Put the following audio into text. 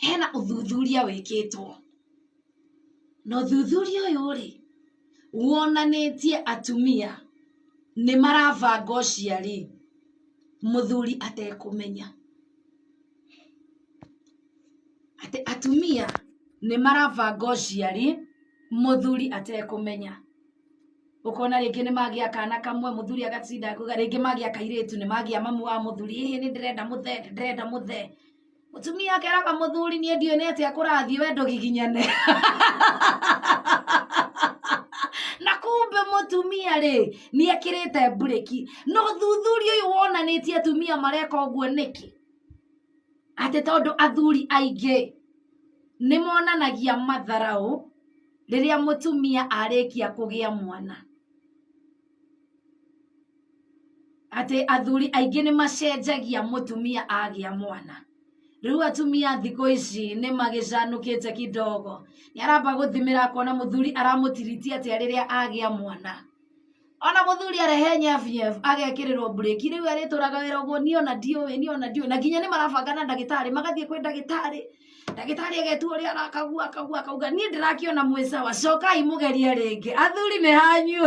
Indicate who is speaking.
Speaker 1: hena uthuthuria wikitwo no uthuthuria uyu ri wonanitie atumia ni maravanga uciari muthuri atekumenya. Ate atumia ni maravanga uciari muthuri atekumenya. Ukona ringi ni magia kana kamwe muthuri agatinda kuga ringi magia kairitu ni magia mamu wa muthuri ni ndirenda muthe mutumia akeraga muthuri ni ndio ni ati akurathie wendo giginyane na kumbe mutumia ri ni akirite breki no thuthuri uyu wonanitie atumia mareka uguo niki ati tondu athuri aingi ni monanagia matharau riria mutumia arikia kugia mwana. Ati athuri aingi ni macenjagia mutumia agia mwana. Riu atumia thiko ici ni magicanukite kidogo ni aramba guthimira kona muthuri aramutiritia ati riria agia mwana ona muthuri arehe nyafief agekirirwo breki riu arituraga wira uguo niona ndiuwi na nginya ni marabanga na ndagitari magathie kwi ndagitari agetua ria akauga ni ndirakiona mwisawa cokai mugerie ringi athuri ni hanyu